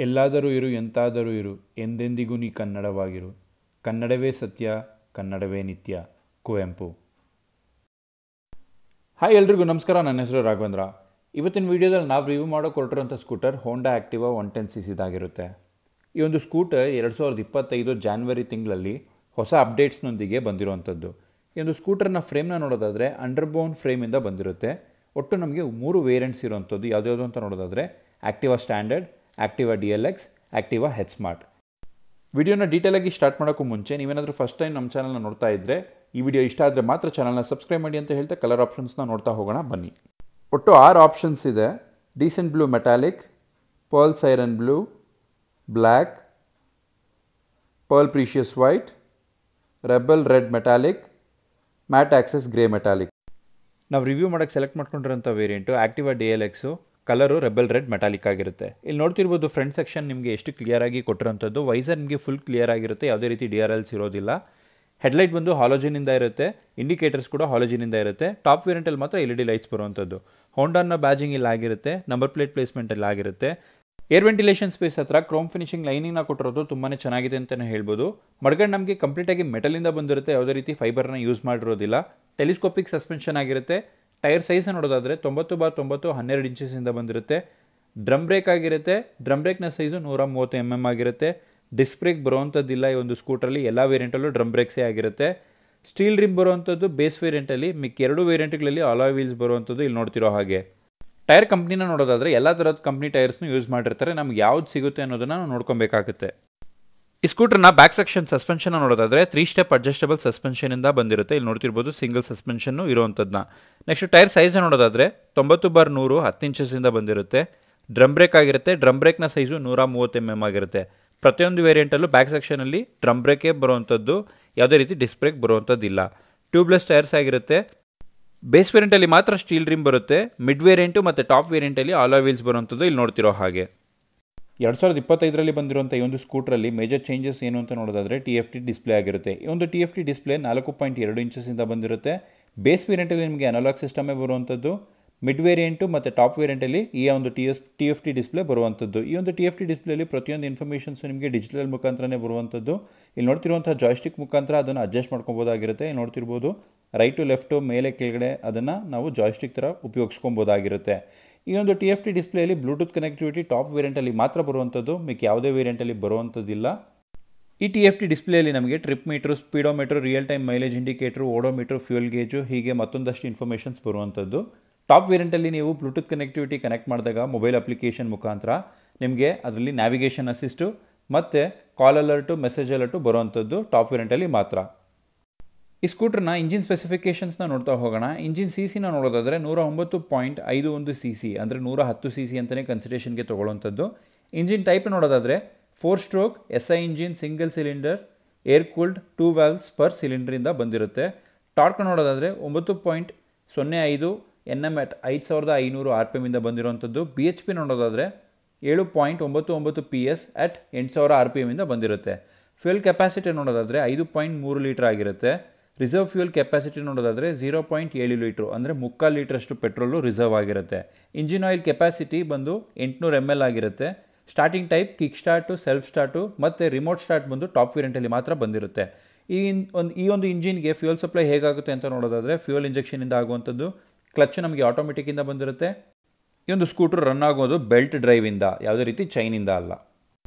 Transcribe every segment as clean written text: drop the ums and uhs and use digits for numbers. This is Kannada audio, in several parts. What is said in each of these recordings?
ಎಲ್ಲಾದರೂ ಇರು ಎಂತಾದರೂ ಇರು ಎಂದೆಂದಿಗೂ ನೀ ಕನ್ನಡವಾಗಿರು. ಕನ್ನಡವೇ ಸತ್ಯ, ಕನ್ನಡವೇ ನಿತ್ಯ. ಕುವೆಂಪು. ಹಾಯ್ ಎಲ್ರಿಗೂ ನಮಸ್ಕಾರ. ನನ್ನ ಹೆಸರು ರಾಘವೇಂದ್ರ. ಇವತ್ತಿನ ವೀಡಿಯೋದಲ್ಲಿ ನಾವು ರಿವ್ಯೂ ಮಾಡೋಕೆ ಹೊರಟಿರೋಂಥ ಸ್ಕೂಟರ್ ಹೋಂಡಾ ಆ್ಯಕ್ಟಿವಾ 110cc ಆಗಿರುತ್ತೆ. ಈ ಒಂದು ಸ್ಕೂಟರ್ 2025 ಜಾನ್ವರಿ ತಿಂಗಳಲ್ಲಿ ಹೊಸ ಅಪ್ಡೇಟ್ಸ್ನೊಂದಿಗೆ ಬಂದಿರುವಂಥದ್ದು. ಈ ಒಂದು ಸ್ಕೂಟರ್ನ ಫ್ರೇಮ್ನ ನೋಡೋದಾದರೆ ಅಂಡರ್ಬೋನ್ ಫ್ರೇಮಿಂದ ಬಂದಿರುತ್ತೆ. ಒಟ್ಟು ನಮಗೆ 3 ವೇರಿಯಂಟ್ಸ್ ಇರುವಂಥದ್ದು. ಯಾವುದ್ಯಾವುದು ಅಂತ ನೋಡೋದಾದರೆ Activa standard, Activa DLX, Activa H smart. ವಿಡಿಯೋನ ಡೀಟೇಲಾಗಿ ಸ್ಟಾರ್ಟ್ ಮಾಡೋಕ್ಕೂ ಮುಂಚೆ ನೀವೇನಾದರೂ ಫಸ್ಟ್ ಟೈಮ್ ನಮ್ಮ ಚಾನಲ್ನ ನೋಡ್ತಾ ಇದ್ದರೆ ಈ ವಿಡಿಯೋ ಇಷ್ಟ ಆದರೆ ಮಾತ್ರ ಚಾನಲ್ನ ಸಬ್ಸ್ಕ್ರೈಬ್ ಮಾಡಿ ಅಂತ ಹೇಳ್ತಾ ಕಲರ್ ಆಪ್ಷನ್ಸ್ನ ನೋಡ್ತಾ ಹೋಗೋಣ ಬನ್ನಿ. ಒಟ್ಟು 6 ಆಪ್ಷನ್ಸ್ ಇದೆ. Decent blue metallic, pearl siren blue, black, pearl precious white, rebel red metallic, matte axis grey metallic. ನಾವು ರಿವ್ಯೂ ಮಾಡೋಕ್ಕೆ ಸೆಲೆಕ್ಟ್ ಮಾಡ್ಕೊಂಡಿರೋಂಥ ವೇರಿಯಂಟು ಆ್ಯಕ್ಟಿವಾ DLXು. ಕಲರು ರೆಬಲ್ ರೆಡ್ ಮೆಟಾಲಿಕ್ ಆಗಿರುತ್ತೆ. ಇಲ್ಲಿ ನೋಡ್ತಿರ್ಬೋದು ಫ್ರಂಟ್ ಸೆಕ್ಷನ್ ನಿಮಗೆ ಎಷ್ಟು ಕ್ಲಿಯರಾಗಿ ಕೊಟ್ಟಿರೋಂಥದ್ದು. ವೈಸರ್ ನಿಮಗೆ ಫುಲ್ ಕ್ಲಿಯರ್ ಆಗಿರುತ್ತೆ, ಯಾವುದೇ ರೀತಿ DRLs ಇರೋದಿಲ್ಲ. ಹೆಡ್ಲೈಟ್ ಬಂದು ಹಾಲೋಜಿನಿಂದ ಇರುತ್ತೆ, ಇಂಡಿಕೇಟರ್ಸ್ ಕೂಡ ಹಾಲೋಜಿನಿಂದ ಇರುತ್ತೆ. ಟಾಪ್ ವೇರಿಯಂಟಲ್ಲಿ ಮಾತ್ರ LED ಲೈಟ್ಸ್ ಬರುವಂಥದ್ದು. ಹೋಂಡಾನ ಬ್ಯಾಜಿಂಗ್ ಇಲ್ಲಿ ಆಗಿರುತ್ತೆ, ನಂಬರ್ ಪ್ಲೇಟ್ ಪ್ಲೇಸ್ಮೆಂಟಲ್ಲಿ ಆಗಿರುತ್ತೆ. ಏರ್ ವೆಂಟಿಲೇಷನ್ ಸ್ಪೇಸ್ ಹತ್ರ ಕ್ರೋಮ್ ಫಿನಿಶಿಂಗ್ ಲೈನಿಂಗ್ನ ಕೊಟ್ಟಿರೋದು ತುಂಬಾ ಚೆನ್ನಾಗಿದೆ ಅಂತಲೇ ಹೇಳ್ಬೋದು. ಮಡ್ಗಂಡು ನಮಗೆ ಕಂಪ್ಲೀಟಾಗಿ ಮೆಟಲಿಂದ ಬಂದಿರುತ್ತೆ, ಯಾವುದೇ ರೀತಿ ಫೈಬರ್ನ ಯೂಸ್ ಮಾಡಿರೋದಿಲ್ಲ. ಟೆಲಿಸ್ಕೋಪಿಕ್ ಸಸ್ಪೆನ್ಷನ್ ಆಗಿರುತ್ತೆ. ಟೈರ್ ಸೈಜ್ನ ನೋಡೋದಾದರೆ 90x90 12 ಇಂಚಸ್ಸಿಂದ ಬಂದಿರುತ್ತೆ. ಡ್ರಮ್ ಬ್ರೇಕ್ ಆಗಿರುತ್ತೆ. ಡ್ರಮ್ ಬ್ರೇಕ್ನ ಸೈಜು 130 mm ಆಗಿರುತ್ತೆ. ಡಿಸ್ಕ್ ಬ್ರೇಕ್ ಬರುವಂಥದ್ದಿಲ್ಲ ಈ ಒಂದು ಸ್ಕೂಟ್ರಲ್ಲಿ. ಎಲ್ಲ ವೇರಿಯಂಟಲ್ಲೂ ಡ್ರಮ್ ಬ್ರೇಕ್ಸೇ ಆಗಿರುತ್ತೆ. ಸ್ಟೀಲ್ ರಿಮ್ ಬರುವಂಥದ್ದು ಬೇಸ್ ವೇರಿಯಂಟಲ್ಲಿ. ಮಿಕ್ಕ 2 ವೇರಿಯಂಟ್ಗಳಲ್ಲಿ ಅಲಾಯ್ ವೀಲ್ಸ್ ಬರುವಂಥದ್ದು ಇಲ್ಲಿ ನೋಡ್ತಿರೋ ಹಾಗೆ. ಟೈರ್ ಕಂಪ್ನಿನ ನೋಡೋದಾದರೆ ಎಲ್ಲ ಥರದ ಕಂಪ್ನಿ ಟೈರ್ಸ್ನು ಯೂಸ್ ಮಾಡಿರ್ತಾರೆ. ನಮ್ಗೆ ಯಾವ್ದು ಸಿಗುತ್ತೆ ಅನ್ನೋದನ್ನು ನಾವು ನೋಡ್ಕೊಬೇಕಾಗುತ್ತೆ. ಈ ಸ್ಕೂಟರ್ನ ಬ್ಯಾಕ್ ಸೆಕ್ಷನ್ ಸಸ್ಪೆನ್ಷನ್ ನೋಡೋದಾದರೆ 3 ಸ್ಟೆಪ್ ಅಡ್ಜಸ್ಟಬಲ್ ಸಸ್ಪೆನ್ಷನಿಂದ ಬಂದಿರುತ್ತೆ. ಇಲ್ಲಿ ನೋಡ್ತಿರ್ಬೋದು ಸಿಂಗಲ್ ಸಸ್ಪೆನ್ಷನ್ನು ಇರುವಂಥದ್ದನ್ನ. ನೆಕ್ಸ್ಟ್ ಟೈರ್ ಸೈಜ್ ನೋಡೋದಾದರೆ 90x100 10 ಇಂಚಸ್ಸಿಂದ ಬಂದಿರುತ್ತೆ. ಡ್ರಮ್ ಬ್ರೇಕ್ ಆಗಿರುತ್ತೆ. ಡ್ರಮ್ ಬ್ರೇಕ್ನ ಸೈಜು 130 mm ಆಗಿರುತ್ತೆ. ಪ್ರತಿಯೊಂದು ವೇರಿಯಂಟಲ್ಲೂ ಬ್ಯಾಕ್ ಸೆಕ್ಷನಲ್ಲಿ ಡ್ರಮ್ ಬ್ರೇಕೇ ಬರುವಂಥದ್ದು, ಯಾವುದೇ ರೀತಿ ಡಿಸ್ಕ್ ಬ್ರೇಕ್ ಬರುವಂಥದ್ದಿಲ್ಲ. ಟ್ಯೂಬ್ಲೆಸ್ ಟೈರ್ಸ್ ಆಗಿರುತ್ತೆ. ಬೇಸ್ ವೇರಿಯಂಟಲ್ಲಿ ಮಾತ್ರ ಸ್ಟೀಲ್ ರಿಮ್ ಬರುತ್ತೆ. ಮಿಡ್ ವೇರಿಯಂಟು ಮತ್ತು ಟಾಪ್ ವೇರಿಯಂಟಲ್ಲಿ ಅಲಾಯ್ ವೀಲ್ಸ್ ಬರುವಂಥದ್ದು ಇಲ್ಲಿ ನೋಡ್ತಿರೋ ಹಾಗೆ. 2025ರಲ್ಲಿ ಬಂದಿರುವಂಥ ಈ ಒಂದು ಸ್ಕೂಟ್ರಲ್ಲಿ ಮೇಜರ್ ಚೇಂಜಸ್ ಏನು ಅಂತ ನೋಡೋದಾದರೆ TFT ಡಿಸ್ಪ್ಲೇ ಆಗಿರುತ್ತೆ. ಈ ಒಂದು TFT ಡಿಸ್ಪ್ಲೇ 4.2 ಇಂಚಸ್ಸಿಂದ ಬಂದಿರುತ್ತೆ. ಬೇಸ್ ವೇರಿಯಂಟಲ್ಲಿ ನಿಮಗೆ ಅನಲಾಗ್ ಸಿಸ್ಟಮೇ ಬರುವಂಥದ್ದು. ಮಿಡ್ ವೇರಿಯಂಟು ಮತ್ತು ಟಾಪ್ ವೇರಿಯಂಟಲ್ಲಿ ಈ ಒಂದು TFT ಡಿಸ್ಪ್ಲೇ ಬರುವಂಥದ್ದು. ಈ ಒಂದು TFT ಡಿಸ್ಪ್ಲೇಲಿ ಪ್ರತಿಯೊಂದು ಇನ್ಫಾರ್ಮೇಷನ್ಸು ನಿಮಗೆ ಡಿಜಿಟಲ್ ಮುಖಾಂತರನೇ ಬರುವಂಥದ್ದು. ಇಲ್ಲಿ ನೋಡ್ತಿರುವಂಥ ಜಾಯ್ಸ್ಟಿಕ್ ಮುಖಾಂತರ ಅದನ್ನು ಅಡ್ಜಸ್ಟ್ ಮಾಡ್ಕೊಬೋದಾಗಿರುತ್ತೆ. ಇಲ್ಲಿ ನೋಡ್ತಿರ್ಬೋದು ರೈಟು ಲೆಫ್ಟು ಮೇಲೆ ಕೆಳಗಡೆ ಅದನ್ನು ನಾವು ಜಾಯ್ಸ್ಟಿಕ್ ಥರ ಉಪಯೋಗಿಸ್ಕೊಬೋದಾಗಿರುತ್ತೆ. ಈ ಒಂದು TFT ಡಿಸ್ಪ್ಲೇಲಿ ಬ್ಲೂಟೂತ್ ಕನೆಕ್ಟಿವಿಟಿ ಟಾಪ್ ವೇರಿಯಂಟಲ್ಲಿ ಮಾತ್ರ ಬರುವಂಥದ್ದು, ಮಿಕ್ಕ ಯಾವುದೇ ವೇರಿಯಂಟಲ್ಲಿ ಬರುವಂಥದ್ದಿಲ್ಲ. ಈ TFT ಡಿಸ್ಪ್ಲೇಲಿ ನಮಗೆ trip meter, speedometer, real time mileage indicator, odometer, fuel gauge ಹೀಗೆ ಮತ್ತೊಂದಷ್ಟು ಇನ್ಫಾರ್ಮೇಷನ್ಸ್ ಬರುವಂಥದ್ದು. ಟಾಪ್ ವೇರಿಯಂಟಲ್ಲಿ ನೀವು ಬ್ಲೂಟೂತ್ ಕನೆಕ್ಟಿವಿಟಿ ಕನೆಕ್ಟ್ ಮಾಡಿದಾಗ ಮೊಬೈಲ್ ಅಪ್ಲಿಕೇಶನ್ ಮುಖಾಂತರ ನಿಮಗೆ ಅದರಲ್ಲಿ ನ್ಯಾವಿಗೇಷನ್ ಅಸಿಸ್ಟು ಮತ್ತು ಕಾಲ್ ಅಲರ್ಟು, ಮೆಸೇಜ್ ಅಲರ್ಟು ಬರುವಂಥದ್ದು ಟಾಪ್ ವೇರಿಯಂಟಲ್ಲಿ ಮಾತ್ರ. ಈ ಸ್ಕೂಟರ್ನ ಇಂಜಿನ್ ಸ್ಪೆಸಿಫಿಕೇಷನ್ಸ್ನ ನೋಡ್ತಾ ಹೋಗೋಣ. ಇಂಜಿನ್ CCನ ನೋಡೋದಾದರೆ 109.51 cc ಅಂದರೆ 110 cc ಅಂತಲೇ ಕನ್ಸಿಡರೇಷನ್ಗೆ ತೊಗೊಳ್ಳೋವಂಥದ್ದು. ಇಂಜಿನ್ ಟೈಪ್ ನೋಡೋದಾದರೆ 4 stroke SI engine, single cylinder, air cooled, 2 valves per ಸಿಲಿಂಡ್ರಿಂದ ಬಂದಿರುತ್ತೆ. ಟಾರ್ಕ್ ನೋಡೋದಾದರೆ 9.05 Nm at 5500 RPM ಇಂದ ಬಂದಿರುವಂಥದ್ದು. BHP ನೋಡೋದಾದರೆ 7.99 PS at 8000 RPM ಇಂದ ಬಂದಿರುತ್ತೆ. ಫ್ಯೂಯಲ್ ಕೆಪಾಸಿಟಿ ನೋಡೋದಾದರೆ 5.3 ಲೀಟರ್ ಆಗಿರುತ್ತೆ. ರಿಸರ್ವ್ ಫ್ಯೂಯಲ್ ಕೆಪಾಸಿಟಿ ನೋಡೋದಾದರೆ 0.7 ಲೀಟ್ರು ಅಂದರೆ 3/4 ಲೀಟ್ರಷ್ಟು ಪೆಟ್ರೋಲು ರಿಸರ್ವ್ ಆಗಿರುತ್ತೆ. ಇಂಜಿನ್ ಆಯಿಲ್ ಕೆಪಾಸಿಟಿ ಬಂದು 800 ml ಆಗಿರುತ್ತೆ. Starting type kick start, self start ಮತ್ತು ರಿಮೋಟ್ ಸ್ಟಾರ್ಟ್ ಬಂದು ಟಾಪ್ ವೇರಿಯಂಟಲ್ಲಿ ಮಾತ್ರ ಬಂದಿರುತ್ತೆ. ಈ ಒಂದು ಇಂಜಿನ್ಗೆ ಫ್ಯೂಯಲ್ ಸಪ್ಲೈ ಹೇಗಾಗುತ್ತೆ ಅಂತ ನೋಡೋದಾದರೆ ಫ್ಯೂಯಲ್ ಇಂಜೆಕ್ಷನಿಂದ ಆಗುವಂಥದ್ದು. ಕ್ಲಚ್ ನಮಗೆ ಆಟೋಮೆಟಿಕ್ಕಿಂದ ಬಂದಿರುತ್ತೆ. ಈ ಒಂದು ಸ್ಕೂಟರ್ ರನ್ ಆಗೋದು ಬೆಲ್ಟ್ ಡ್ರೈವಿಂದ, ಯಾವುದೇ ರೀತಿ ಚೈನಿಂದ ಅಲ್ಲ.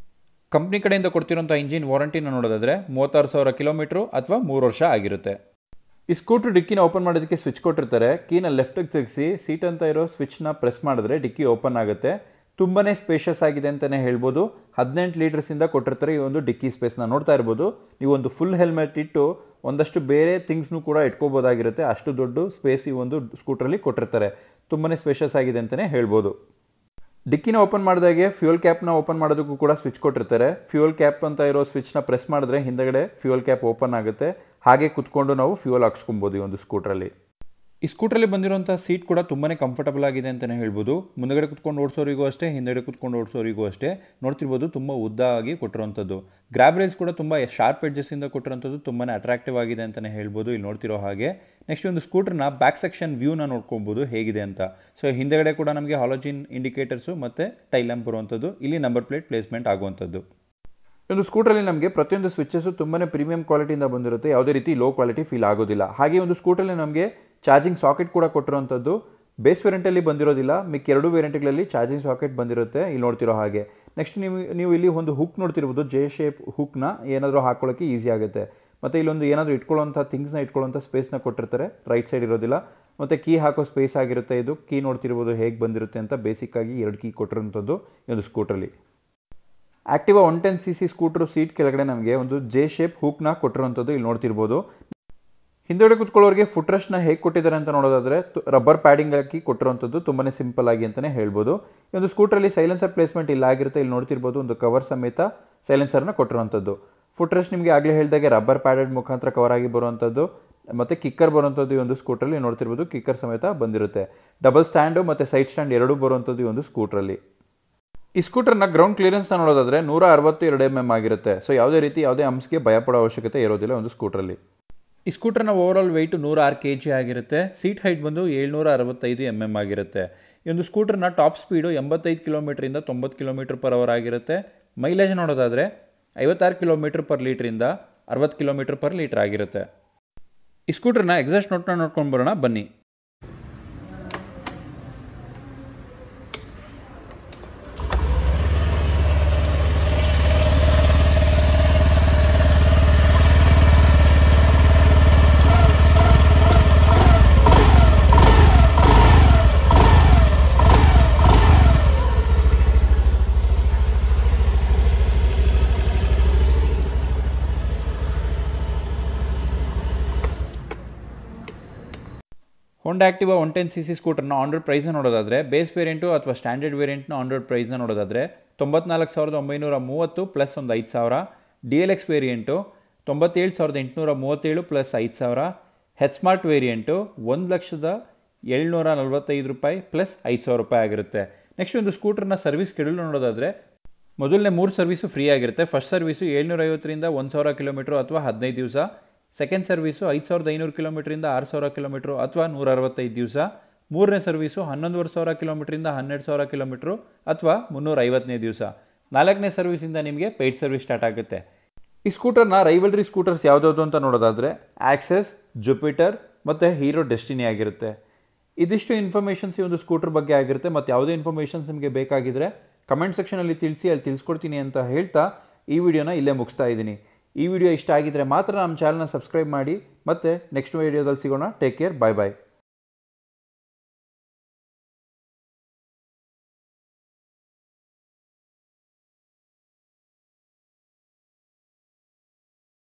ಕಂಪ್ನಿ ಕಡೆಯಿಂದ ಕೊಡ್ತಿರೋಂಥ ಇಂಜಿನ್ ವಾರಂಟಿನ ನೋಡೋದಾದರೆ 36,000 ಕಿಲೋಮೀಟ್ರು ಅಥವಾ 3 ವರ್ಷ ಆಗಿರುತ್ತೆ. ಈ ಸ್ಕೂಟ್ರ್ ಡಿಕ್ಕಿನ ಓಪನ್ ಮಾಡೋದಕ್ಕೆ ಸ್ವಿಚ್ ಕೊಟ್ಟಿರ್ತಾರೆ. ಕೀನ ಲೆಫ್ಟಿಗೆ ತಿರುಗಿಸಿ ಸೀಟ್ ಅಂತ ಇರೋ ಸ್ವಿಚ್ನ ಪ್ರೆಸ್ ಮಾಡಿದ್ರೆ ಡಿಕ್ಕಿ ಓಪನ್ ಆಗುತ್ತೆ. ತುಂಬಾ ಸ್ಪೇಷಿಯಸ್ ಆಗಿದೆ ಅಂತಲೇ ಹೇಳ್ಬೋದು. 18 ಲೀಟರ್ಸಿಂದ ಕೊಟ್ಟಿರ್ತಾರೆ ಈ ಒಂದು ಡಿಕ್ಕಿ ಸ್ಪೇಸ್ನ ನೋಡ್ತಾ ಇರ್ಬೋದು. ನೀವು ಒಂದು ಫುಲ್ ಹೆಲ್ಮೆಟ್ ಇಟ್ಟು ಒಂದಷ್ಟು ಬೇರೆ ಥಿಂಗ್ಸ್ನು ಕೂಡ ಇಟ್ಕೋಬೋದಾಗಿರುತ್ತೆ. ಅಷ್ಟು ದೊಡ್ಡ ಸ್ಪೇಸ್ ಈ ಒಂದು ಸ್ಕೂಟ್ರಲ್ಲಿ ಕೊಟ್ಟಿರ್ತಾರೆ. ತುಂಬಾ ಸ್ಪೇಷಿಯಸ್ ಆಗಿದೆ ಅಂತಲೇ ಹೇಳ್ಬೋದು. ಡಿಕ್ಕಿನ ಓಪನ್ ಮಾಡಿದಾಗೆ ಫ್ಯೂಯಲ್ ಕ್ಯಾಪ್ನ ಓಪನ್ ಮಾಡೋದಕ್ಕೂ ಕೂಡ ಸ್ವಿಚ್ ಕೊಟ್ಟಿರ್ತಾರೆ. ಫ್ಯೂಯಲ್ ಕ್ಯಾಪ್ ಅಂತ ಇರೋ ಸ್ವಿಚ್ನ ಪ್ರೆಸ್ ಮಾಡಿದ್ರೆ ಹಿಂದಗಡೆ ಫ್ಯೂಯಲ್ ಕ್ಯಾಪ್ ಓಪನ್ ಆಗುತ್ತೆ. ಹಾಗೆ ಕುತ್ಕೊಂಡು ನಾವು ಫ್ಯೂಯಲ್ ಹಾಕ್ಸ್ಕೊಬೋದು ಈ ಒಂದು ಸ್ಕೂಟ್ರಲ್ಲಿ. ಈ ಸ್ಕೂಟ್ರಲ್ಲಿ ಬಂದಿರುವಂಥ ಸೀಟ್ ಕೂಡ ತುಂಬಾ ಕಂಫರ್ಟಬಲ್ ಆಗಿದೆ ಅಂತಲೇ ಹೇಳ್ಬೋದು. ಮುಂದಗಡೆ ಕುತ್ಕೊಂಡು ಓಡಿಸೋರಿಗೂ ಅಷ್ಟೇ, ಹಿಂದೆಗಡೆ ಕುತ್ಕೊಂಡು ಓಡಿಸೋರಿಗೂ ಅಷ್ಟೇ. ನೋಡ್ತಿರ್ಬೋದು ತುಂಬ ಉದ್ದಾಗಿ ಕೊಟ್ಟಿರೋಂಥದ್ದು. ಗ್ರ್ಯಾಬ್ ರೈಲ್ಸ್ ಕೂಡ ತುಂಬ ಶಾರ್ಪ್ ಎಡ್ಜಸ್ಸಿಂದ ಕೊಟ್ಟಿರೋಂಥದ್ದು ತುಂಬಾ ಅಟ್ರಾಕ್ಟಿವ್ ಆಗಿದೆ ಅಂತಲೇ ಹೇಳ್ಬೋದು ಇಲ್ಲಿ ನೋಡ್ತಿರೋ ಹಾಗೆ. ನೆಕ್ಸ್ಟ್ ಒಂದು ಸ್ಕೂಟ್ರನ್ನ ಬ್ಯಾಕ್ ಸೆಕ್ಷನ್ ವ್ಯೂನ ನೋಡ್ಕೊಬೋದು ಹೇಗಿದೆ ಅಂತ. ಸೊ ಹಿಂದೆಗಡೆ ಕೂಡ ನಮಗೆ ಹಾಲೋಜಿನ್ ಇಂಡಿಕೇಟರ್ಸು ಮತ್ತು ಟೈಲ್ ಲ್ಯಾಂಪ್ ಬರುವಂಥದ್ದು, ಇಲ್ಲಿ ನಂಬರ್ ಪ್ಲೇಟ್ ಪ್ಲೇಸ್ಮೆಂಟ್ ಆಗುವಂಥದ್ದು. ಒಂದು ಸ್ಕೂಟ್ರಲ್ಲಿ ನಮಗೆ ಪ್ರತಿಯೊಂದು ಸ್ವಿಚಸ್ಸು ತುಂಬಾ ಪ್ರೀಮಿಯಂ ಕ್ವಾಲಿಟಿಯಿಂದ ಬಂದಿರುತ್ತೆ, ಯಾವುದೇ ರೀತಿ ಲೋ ಕ್ವಾಲಿಟಿ ಫೀಲ್ ಆಗೋದಿಲ್ಲ. ಹಾಗೆ ಒಂದು ಸ್ಕೂಟ್ರಲ್ಲಿ ನಮಗೆ ಚಾರ್ಜಿಂಗ್ ಸಾಕೆಟ್ ಕೂಡ ಕೊಟ್ಟಿರೋಂಥದ್ದು ಬೇಸ್ ವೇರಿಯಂಟಲ್ಲಿ ಬಂದಿರೋದಿಲ್ಲ, ಮಿಕ್ಕ 2 ವೇರಿಯಂಟ್ಗಳಲ್ಲಿ ಚಾರ್ಜಿಂಗ್ ಸಾಕೆಟ್ ಬಂದಿರುತ್ತೆ ಇಲ್ಲಿ ನೋಡ್ತಿರೋ ಹಾಗೆ. ನೆಕ್ಸ್ಟ್ ನೀವು ಇಲ್ಲಿ ಒಂದು ಹುಕ್ ನೋಡ್ತಿರ್ಬೋದು, ಜೆ ಶೇಪ್ ಹುಕ್ನ ಏನಾದರೂ ಹಾಕ್ಕೊಳ್ಳೋಕ್ಕೆ ಈಸಿ ಆಗುತ್ತೆ. ಮತ್ತು ಇಲ್ಲೊಂದು ಏನಾದರೂ ಇಟ್ಕೊಳ್ಳೋಂಥ ಥಿಂಗ್ಸ್ನ ಇಟ್ಕೊಳ್ಳೋಂಥ ಸ್ಪೇಸ್ನ ಕೊಟ್ಟಿರ್ತಾರೆ, ರೈಟ್ ಸೈಡ್ ಇರೋದಿಲ್ಲ. ಮತ್ತು ಕೀ ಹಾಕೋ ಸ್ಪೇಸ್ ಆಗಿರುತ್ತೆ ಇದು. ಕೀ ನೋಡ್ತಿರ್ಬೋದು ಹೇಗೆ ಬಂದಿರುತ್ತೆ ಅಂತ. ಬೇಸಿಕ್ಕಾಗಿ 2 ಕೀ ಕೊಟ್ಟಿರೋಂಥದ್ದು ಈ ಒಂದು ಸ್ಕೂಟ್ರಲ್ಲಿ. ಆಕ್ಟಿವಾ 110cc ಸ್ಕೂಟ್ರು ಸೀಟ್ ಕೆಳಗಡೆ ನಮಗೆ ಒಂದು ಜೆ ಶೇಪ್ ಹುಕ್ನ ಕೊಟ್ಟಿರೋಂಥದ್ದು ಇಲ್ಲಿ ನೋಡ್ತಿರ್ಬೋದು. ಹಿಂದೆಗಡೆ ಕೂತ್ಕೊಳ್ಳೋರಿಗೆ ಫುಟ್ ರೆಸ್ಟ್ನ ಹೇಗೆ ಕೊಟ್ಟಿದ್ದಾರೆ ಅಂತ ನೋಡೋದಾದರೆ ರಬ್ಬರ್ ಪ್ಯಾಡಿಂಗ್ ಹಾಕಿ ಕೊಟ್ಟಿರೋಂಥದ್ದು ತುಂಬಾ ಸಿಂಪಲ್ ಆಗಿ ಅಂತಲೇ ಹೇಳ್ಬೋದು. ಈ ಒಂದು ಸ್ಕೂಟ್ರಲ್ಲಿ ಸೈಲೆನ್ಸರ್ ಪ್ಲೇಸ್ಮೆಂಟ್ ಇಲ್ಲ ಆಗಿರುತ್ತೆ, ಇಲ್ಲಿ ನೋಡ್ತಿರ್ಬೋದು ಒಂದು ಕವರ್ ಸಮೇತ ಸೈಲೆನ್ಸರ್ನ ಕೊಟ್ಟಿರೋಂಥದ್ದು. ಫುಟ್ ರೆಸ್ಟ್ ನಿಮಗೆ ಆಗಲೇ ಹೇಳಿದಾಗೆ ರಬ್ಬರ್ ಪ್ಯಾಡೆಡ್ ಮುಖಾಂತರ ಕವರ್ ಆಗಿ ಬರುವಂಥದ್ದು. ಮತ್ತು ಕಿಕ್ಕರ್ ಬರುವಂಥದ್ದು ಈ ಒಂದು ಸ್ಕೂಟ್ರಲ್ಲಿ ನೋಡ್ತಿರ್ಬೋದು, ಕಿಕ್ಕರ್ ಸಮೇತ ಬಂದಿರುತ್ತೆ. ಡಬಲ್ ಸ್ಟ್ಯಾಂಡು ಮತ್ತು ಸೈಡ್ ಸ್ಟ್ಯಾಂಡ್ ಎರಡೂ ಬರುವಂಥದ್ದು ಈ ಒಂದು ಸ್ಕೂಟ್ರಲ್ಲಿ. ಈ ಸ್ಕೂಟರ್ನ ಗ್ರೌಂಡ್ ಕ್ಲಿಯರೆನ್ಸ್ನ ನೋಡೋದಾದರೆ 162 mm ಆಗಿರುತ್ತೆ. ಸೊ ಯಾವುದೇ ಹಂಪ್ಸ್ಗೆ ಭಯಪಡೋ ಅವಶ್ಯಕತೆ ಇರೋದಿಲ್ಲ ಒಂದು ಸ್ಕೂಟ್ರಲ್ಲಿ. ಈ ಸ್ಕೂಟರ್ನ ಓವರಾಲ್ ವೆಯ್ಟು 106 kg ಆಗಿರುತ್ತೆ. ಸೀಟ್ ಹೈಟ್ ಬಂದು 765 mm ಆಗಿರುತ್ತೆ. ಈ ಒಂದು ಸ್ಕೂಟರ್ನ ಟಾಪ್ ಸ್ಪೀಡು 85 km-ರಿಂದ 90 km/h ಆಗಿರುತ್ತೆ. ಮೈಲೇಜ್ ನೋಡೋದಾದರೆ 56 km/L-ರಿಂದ 60 km/L ಆಗಿರುತ್ತೆ. ಈ ಸ್ಕೂಟರ್ನ ಎಕ್ಸಾಸ್ಟ್ ನೋಟ್ನ ನೋಡ್ಕೊಂಡು ಬರೋಣ ಬನ್ನಿ. ಹೋಂಡಾ ಆಕ್ಟಿವಾ 110cc ಸ್ಕೂಟರ್ನ ಆನ್ ರೋಡ್ ಪ್ರೈಸ್ನ ನೋಡೋದಾದರೆ ಬೇಸ್ ವೇರಿಯಂಟು ಅಥವಾ ಸ್ಟ್ಯಾಂಡರ್ಡ್ ವೇರಿಯಂಟ್ನ ಆನ್ ರೋಡ್ ಪ್ರೈಸ್ನ ನೋಡೋದಾದರೆ 94,930 ಪ್ಲಸ್ ಒಂದು 5,000. DLX variant 97,837 plus 5,000. H smart variant 1,745,000 plus 5,000 ರೂಪಾಯಿ ಆಗಿರುತ್ತೆ. ನೆಕ್ಸ್ಟ್ ಒಂದು ಸ್ಕೂಟರ್ನ ಸರ್ವಿಸ್ ಶೆಡ್ಯೂಲ್ ನೋಡೋದಾದರೆ ಮೊದಲನೇ 3 ಸರ್ವಿಸು ಫ್ರೀ ಆಗಿರುತ್ತೆ. ಫಸ್ಟ್ ಸರ್ವಿಸು 750ರಿಂದ 1,000 km ಅಥವಾ 15 ದಿವಸ. ಸೆಕೆಂಡ್ ಸರ್ವಿಸು 5,500 km-ರಿಂದ 6,000 km ಅಥವಾ 165 ದಿವಸ. ಮೂರನೇ ಸರ್ವಿಸು 11,500 km-ರಿಂದ 12,000 km ಅಥವಾ 350ನೇ ದಿವಸ. ನಾಲ್ಕನೇ ಸರ್ವಿಸಿಂದ ನಿಮಗೆ ಪೇಯ್ಡ್ ಸರ್ವಿಸ್ ಸ್ಟಾರ್ಟ್ ಆಗುತ್ತೆ. ಈ ಸ್ಕೂಟರ್ನ ರೈವಲ್ರಿ ಸ್ಕೂಟರ್ಸ್ ಯಾವುದಾದ್ರು ಅಂತ ನೋಡೋದಾದರೆ ಆಕ್ಸೆಸ್, ಜುಪಿಟರ್ ಮತ್ತು ಹೀರೋ ಡೆಸ್ಟಿನಿ ಆಗಿರುತ್ತೆ. ಇದಿಷ್ಟು ಇನ್ಫಾರ್ಮೇಷನ್ಸ್ ಈ ಒಂದು ಸ್ಕೂಟರ್ ಬಗ್ಗೆ ಆಗಿರುತ್ತೆ. ಮತ್ತು ಯಾವುದೇ ಇನ್ಫಾರ್ಮೇಷನ್ಸ್ ನಿಮಗೆ ಬೇಕಾಗಿದ್ದರೆ ಕಮೆಂಟ್ ಸೆಕ್ಷನಲ್ಲಿ ತಿಳಿಸಿ, ಅಲ್ಲಿ ತಿಳಿಸ್ಕೊಡ್ತೀನಿ ಅಂತ ಹೇಳ್ತಾ ಈ ವಿಡಿಯೋನ ಇಲ್ಲೇ ಮುಗಿಸ್ತಾ ಇದ್ದೀನಿ. ಈ ವಿಡಿಯೋ ಇಷ್ಟ ಆಗಿದ್ರೆ ಮಾತ್ರ ನಮ್ಮ ಚಾನಲ್ನ ಸಬ್ಸ್ಕ್ರೈಬ್ ಮಾಡಿ. ಮತ್ತು ನೆಕ್ಸ್ಟ್ ವಿಡಿಯೋದಲ್ಲಿ ಸಿಗೋಣ. ಟೇಕ್ ಕೇರ್, ಬಾಯ್ ಬಾಯ್.